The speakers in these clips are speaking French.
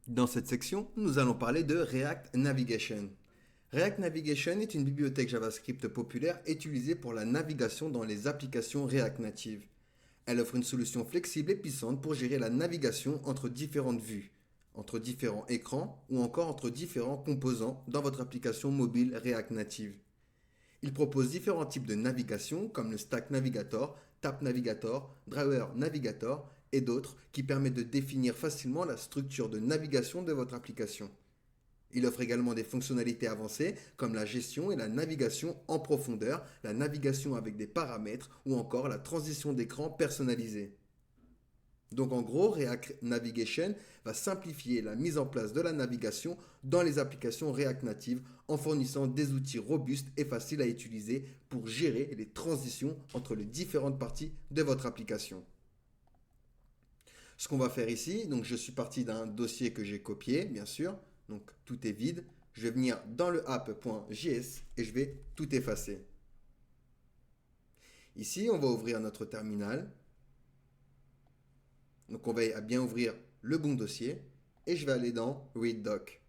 Dans cette section, nous allons parler de React Navigation. React Navigation est une bibliothèque JavaScript populaire utilisée pour la navigation dans les applications React Native. Elle offre une solution flexible et puissante pour gérer la navigation entre différentes vues, entre différents écrans ou encore entre différents composants dans votre application mobile React Native. Il propose différents types de navigation comme le Stack Navigator, Tap Navigator, Driver Navigator et d'autres qui permettent de définir facilement la structure de navigation de votre application. Il offre également des fonctionnalités avancées comme la gestion et la navigation en profondeur, la navigation avec des paramètres ou encore la transition d'écran personnalisée. Donc en gros, React Navigation va simplifier la mise en place de la navigation dans les applications React Native en fournissant des outils robustes et faciles à utiliser pour gérer les transitions entre les différentes parties de votre application. Ce qu'on va faire ici, donc je suis parti d'un dossier que j'ai copié, bien sûr, donc tout est vide. Je vais venir dans le app.js et je vais tout effacer. Ici, on va ouvrir notre terminal. Donc on va bien ouvrir le bon dossier et je vais aller dans Read Doc.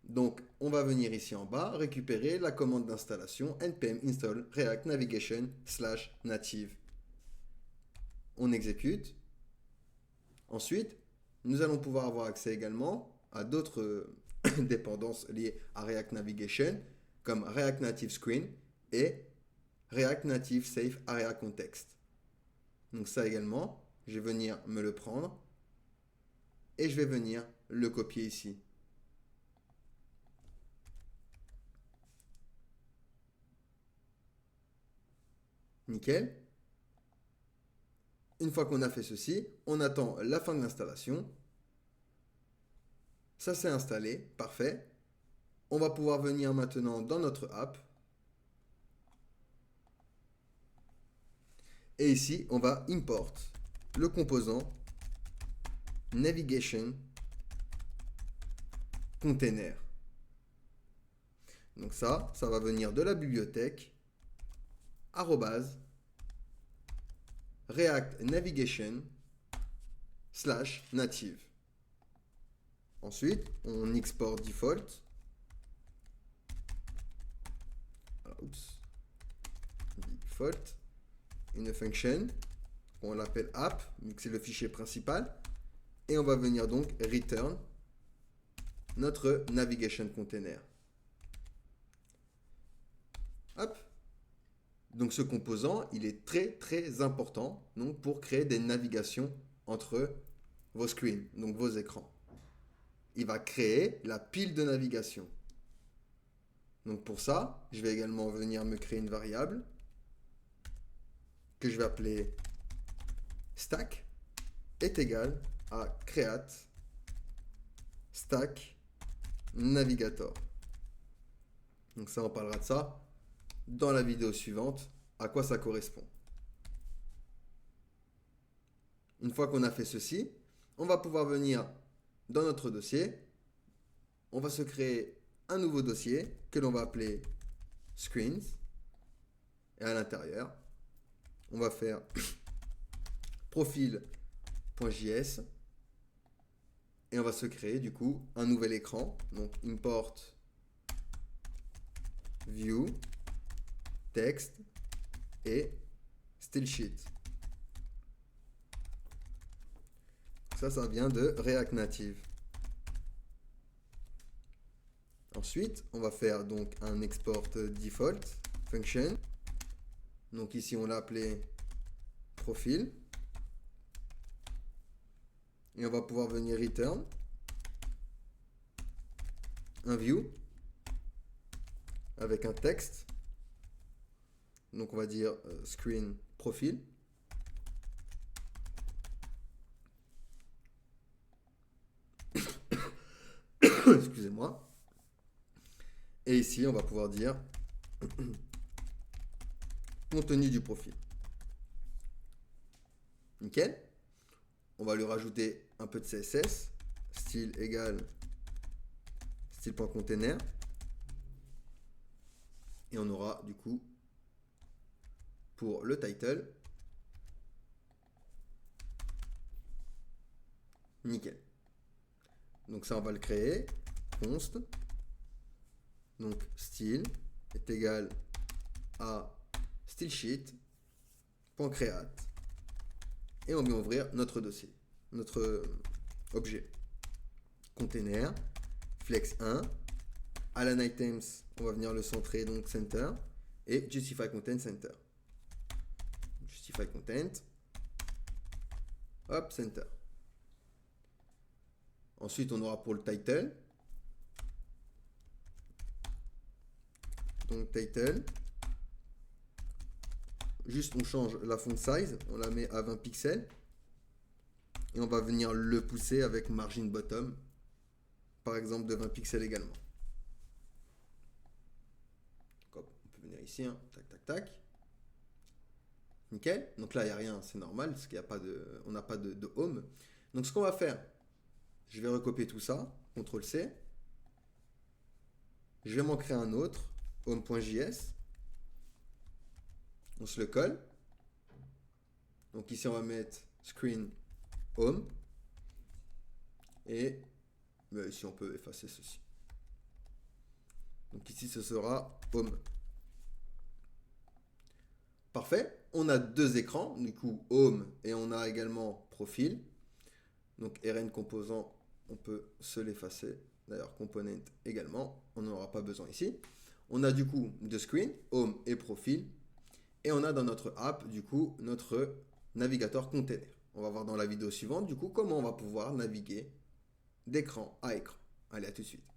Donc on va venir ici en bas récupérer la commande d'installation npm install react navigation /native. On exécute. Ensuite, nous allons pouvoir avoir accès également à d'autres dépendances liées à React Navigation comme React Native Screen et React Native Safe Area Context. Donc ça également, je vais venir me le prendre et je vais venir le copier ici. Nickel. Une fois qu'on a fait ceci, on attend la fin de l'installation. Ça s'est installé, parfait. On va pouvoir venir maintenant dans notre app. Et ici, on va import le composant navigation container. Donc ça va venir de la bibliothèque React Navigation /native. Ensuite, on export default. Default. Une function. On l'appelle app, vu que c'est le fichier principal. Et on va venir donc return notre navigation container. Hop. Donc ce composant, il est très important donc, pour créer des navigations entre vos screens, donc vos écrans. Il va créer la pile de navigation. Donc pour ça, je vais également venir me créer une variable que je vais appeler stack est égal à create stack navigator. Donc ça, on parlera de ça dans la vidéo suivante, à quoi ça correspond. Une fois qu'on a fait ceci, on va pouvoir venir dans notre dossier. On va se créer un nouveau dossier que l'on va appeler screens. Et à l'intérieur, on va faire profil.js. Et on va se créer du coup un nouvel écran. Donc import view text et style sheet. Ça vient de React Native. Ensuite, on va faire donc un export default function. Donc ici, on l'a appelé profil. Et on va pouvoir venir return un view avec un texte. Donc on va dire screen profil. Excusez-moi. Et ici, on va pouvoir dire contenu du profil. Nickel. On va lui rajouter un peu de CSS. Style égale style.container. Et on aura du coup pour le title. Nickel. Donc ça, on va le créer. Const. Donc style est égal à stylesheet.create. Et on vient ouvrir notre dossier, notre objet. Container, flex 1. Align items, on va venir le centrer, donc center. Et justify content center. Justify content. Hop, center. Ensuite, on aura pour le title. Donc title. Juste, on change la font size. On la met à 20 pixels. Et on va venir le pousser avec margin bottom. Par exemple, de 20 pixels également. On peut venir ici. Hein. Tac, tac, tac. Nickel. Donc là, il n'y a rien. C'est normal parce qu'il n'y a pas de, on n'a pas de home. Donc, ce qu'on va faire, je vais recopier tout ça. CTRL-C. Je vais m'en créer un autre. Home.js. On se le colle. Donc ici, on va mettre screen home. Et ici, on peut effacer ceci. Donc ici, ce sera home. Parfait. On a deux écrans, du coup home, et on a également profil. Donc rn composant, on peut se l'effacer. D'ailleurs, component également, on n'en aura pas besoin ici. On a du coup deux screens, home et profil. Et on a dans notre app, du coup, notre navigateur container. On va voir dans la vidéo suivante, du coup, comment on va pouvoir naviguer d'écran à écran. Allez, à tout de suite.